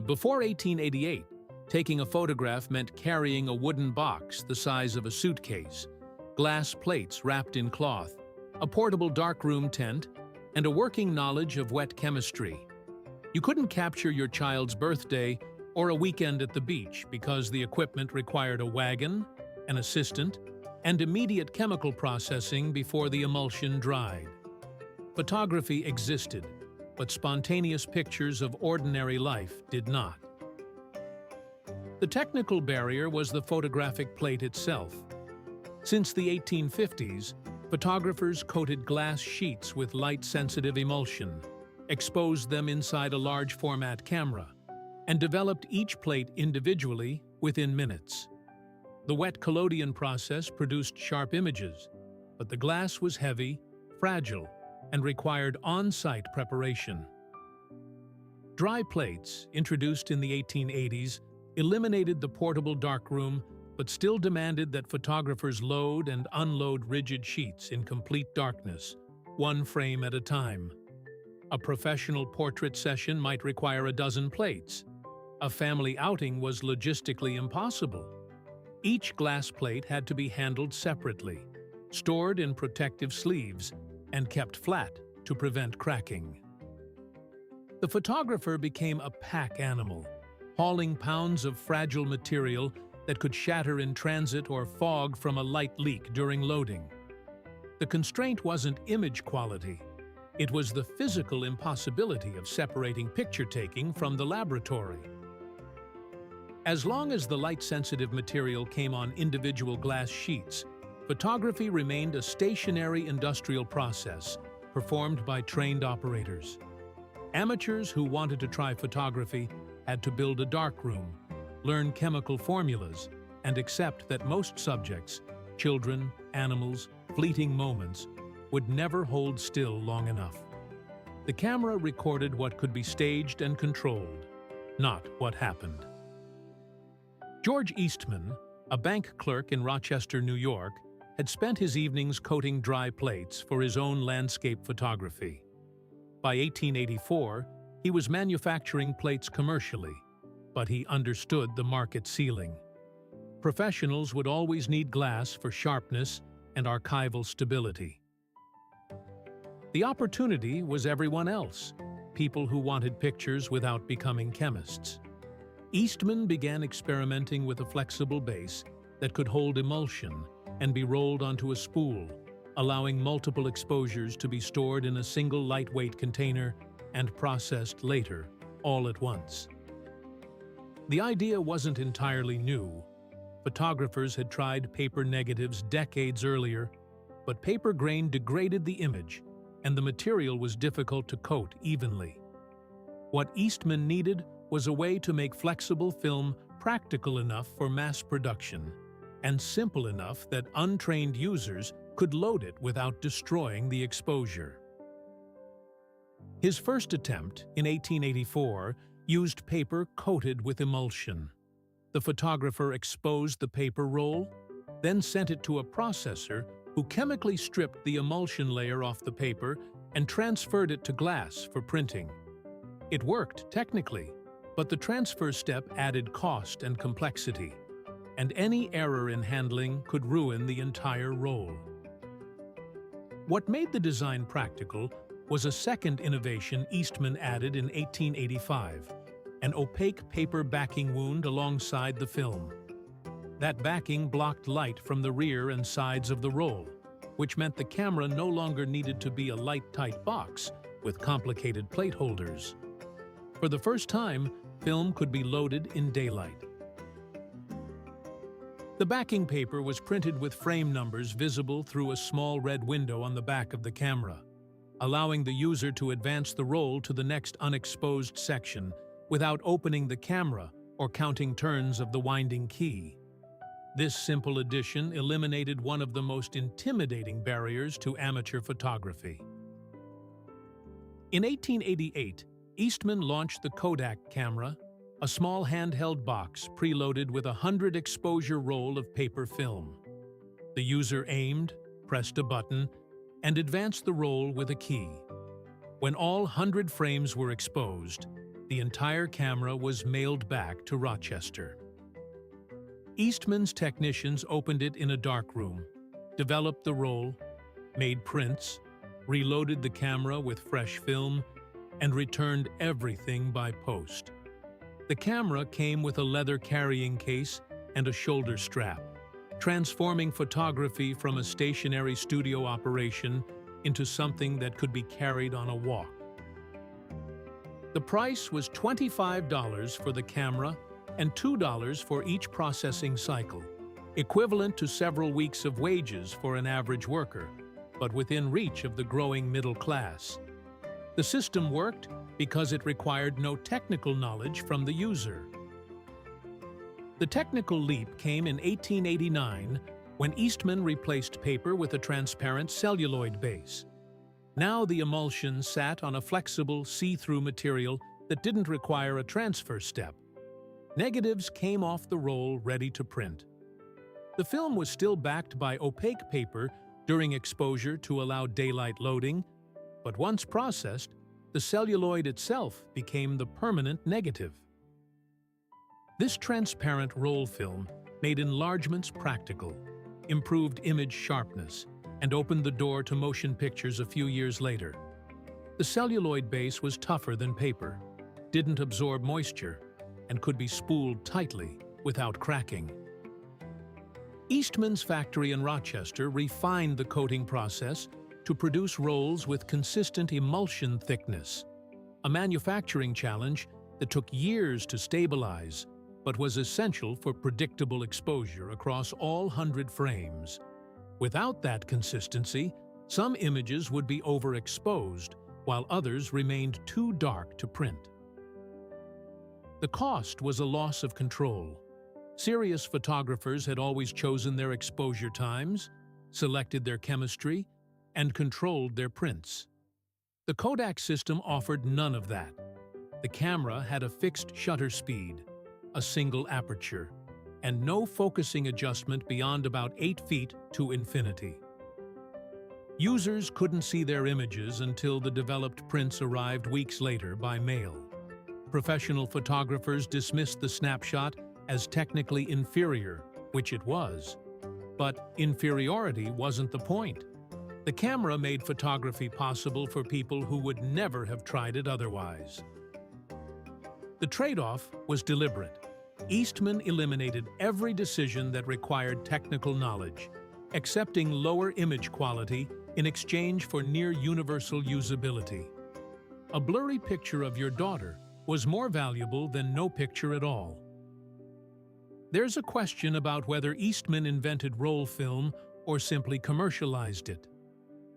Before 1888, taking a photograph meant carrying a wooden box the size of a suitcase, glass plates wrapped in cloth, a portable darkroom tent, and a working knowledge of wet chemistry. You couldn't capture your child's birthday or a weekend at the beach because the equipment required a wagon, an assistant, and immediate chemical processing before the emulsion dried. Photography existed, but spontaneous pictures of ordinary life did not. The technical barrier was the photographic plate itself. Since the 1850s, photographers coated glass sheets with light-sensitive emulsion, exposed them inside a large-format camera, and developed each plate individually within minutes. The wet collodion process produced sharp images, but the glass was heavy, fragile, and required on-site preparation. Dry plates, introduced in the 1880s, eliminated the portable darkroom but still demanded that photographers load and unload rigid sheets in complete darkness, one frame at a time. A professional portrait session might require a dozen plates. A family outing was logistically impossible. Each glass plate had to be handled separately, stored in protective sleeves, and kept flat to prevent cracking. The photographer became a pack animal, hauling pounds of fragile material that could shatter in transit or fog from a light leak during loading. The constraint wasn't image quality. It was the physical impossibility of separating picture-taking from the laboratory. As long as the light-sensitive material came on individual glass sheets, photography remained a stationary industrial process performed by trained operators. Amateurs who wanted to try photography had to build a darkroom, learn chemical formulas, and accept that most subjects, children, animals, fleeting moments, would never hold still long enough. The camera recorded what could be staged and controlled, not what happened. George Eastman, a bank clerk in Rochester, New York, had spent his evenings coating dry plates for his own landscape photography. By 1884, he was manufacturing plates commercially, but he understood the market ceiling. Professionals would always need glass for sharpness and archival stability. The opportunity was everyone else, people who wanted pictures without becoming chemists. Eastman began experimenting with a flexible base that could hold emulsion and be rolled onto a spool, allowing multiple exposures to be stored in a single lightweight container and processed later, all at once. The idea wasn't entirely new. Photographers had tried paper negatives decades earlier, but paper grain degraded the image, and the material was difficult to coat evenly. What Eastman needed was a way to make flexible film practical enough for mass production, and simple enough that untrained users could load it without destroying the exposure. His first attempt, in 1884, used paper coated with emulsion. The photographer exposed the paper roll, then sent it to a processor who chemically stripped the emulsion layer off the paper and transferred it to glass for printing. It worked technically, but the transfer step added cost and complexity, and any error in handling could ruin the entire roll. What made the design practical was a second innovation Eastman added in 1885, an opaque paper backing wound alongside the film. That backing blocked light from the rear and sides of the roll, which meant the camera no longer needed to be a light-tight box with complicated plate holders. For the first time, film could be loaded in daylight. The backing paper was printed with frame numbers visible through a small red window on the back of the camera, allowing the user to advance the roll to the next unexposed section without opening the camera or counting turns of the winding key. This simple addition eliminated one of the most intimidating barriers to amateur photography. In 1888, Eastman launched the Kodak camera, a small handheld box preloaded with a 100-exposure roll of paper film. The user aimed, pressed a button, and advanced the roll with a key. When all 100 frames were exposed, the entire camera was mailed back to Rochester. Eastman's technicians opened it in a darkroom, developed the roll, made prints, reloaded the camera with fresh film, and returned everything by post. The camera came with a leather carrying case and a shoulder strap, transforming photography from a stationary studio operation into something that could be carried on a walk. The price was $25 for the camera and $2 for each processing cycle, equivalent to several weeks of wages for an average worker, but within reach of the growing middle class. The system worked because it required no technical knowledge from the user. The technical leap came in 1889 when Eastman replaced paper with a transparent celluloid base. Now the emulsion sat on a flexible, see-through material that didn't require a transfer step. Negatives came off the roll ready to print. The film was still backed by opaque paper during exposure to allow daylight loading, but once processed, the celluloid itself became the permanent negative. This transparent roll film made enlargements practical, improved image sharpness, and opened the door to motion pictures a few years later. The celluloid base was tougher than paper, didn't absorb moisture, and could be spooled tightly without cracking. Eastman's factory in Rochester refined the coating process to produce rolls with consistent emulsion thickness, a manufacturing challenge that took years to stabilize, but was essential for predictable exposure across all 100 frames. Without that consistency, some images would be overexposed, while others remained too dark to print. The cost was a loss of control. Serious photographers had always chosen their exposure times, selected their chemistry, and controlled their prints. The Kodak system offered none of that. The camera had a fixed shutter speed, a single aperture, and no focusing adjustment beyond about 8 feet to infinity. Users couldn't see their images until the developed prints arrived weeks later by mail. Professional photographers dismissed the snapshot as technically inferior, which it was. But inferiority wasn't the point. The camera made photography possible for people who would never have tried it otherwise. The trade-off was deliberate. Eastman eliminated every decision that required technical knowledge, accepting lower image quality in exchange for near-universal usability. A blurry picture of your daughter was more valuable than no picture at all. There's a question about whether Eastman invented roll film or simply commercialized it.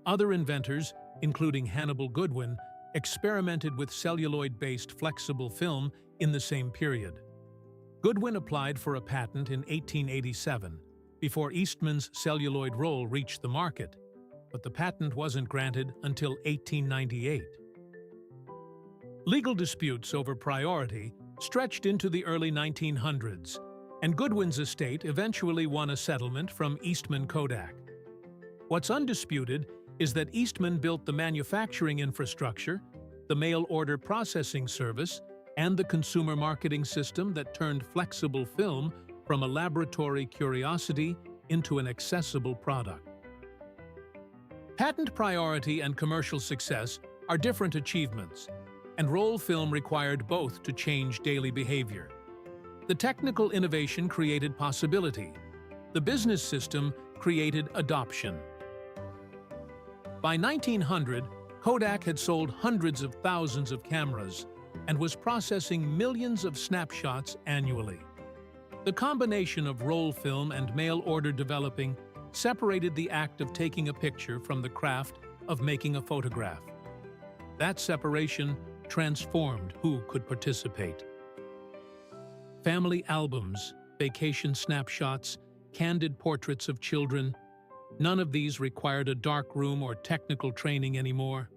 Other inventors, including Hannibal Goodwin, experimented with celluloid-based flexible film in the same period. Goodwin applied for a patent in 1887, before Eastman's celluloid roll reached the market, but the patent wasn't granted until 1898. Legal disputes over priority stretched into the early 1900s, and Goodwin's estate eventually won a settlement from Eastman Kodak. What's undisputed is that Eastman built the manufacturing infrastructure, the mail-order processing service, and the consumer marketing system that turned flexible film from a laboratory curiosity into an accessible product. Patent priority and commercial success are different achievements, and roll film required both to change daily behavior. The technical innovation created possibility. The business system created adoption. By 1900, Kodak had sold hundreds of thousands of cameras and was processing millions of snapshots annually. The combination of roll film and mail order developing separated the act of taking a picture from the craft of making a photograph. That separation transformed who could participate. Family albums, vacation snapshots, candid portraits of children, none of these required a darkroom or technical training anymore.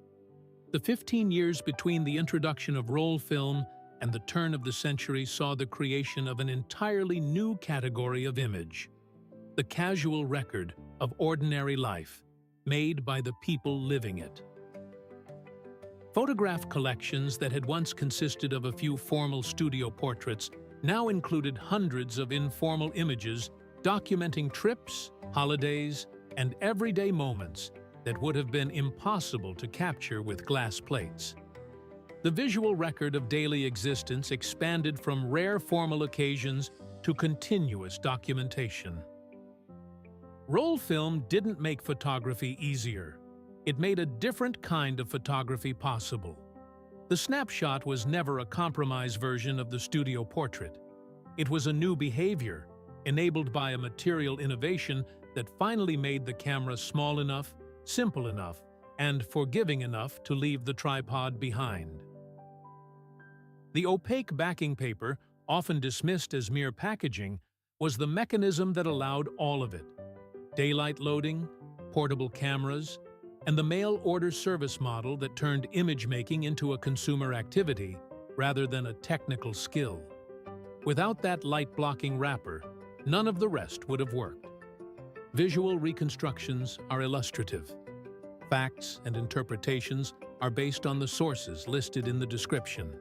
The 15 years between the introduction of roll film and the turn of the century saw the creation of an entirely new category of image, the casual record of ordinary life, made by the people living it. Photograph collections that had once consisted of a few formal studio portraits now included hundreds of informal images documenting trips, holidays, and everyday moments that would have been impossible to capture with glass plates. The visual record of daily existence expanded from rare formal occasions to continuous documentation. Roll film didn't make photography easier. It made a different kind of photography possible. The snapshot was never a compromise version of the studio portrait. It was a new behavior, enabled by a material innovation that finally made the camera small enough, simple enough, and forgiving enough to leave the tripod behind. The opaque backing paper, often dismissed as mere packaging, was the mechanism that allowed all of it: daylight loading, portable cameras, and the mail-order service model that turned image-making into a consumer activity rather than a technical skill. Without that light-blocking wrapper, none of the rest would have worked. Visual reconstructions are illustrative. Facts and interpretations are based on the sources listed in the description.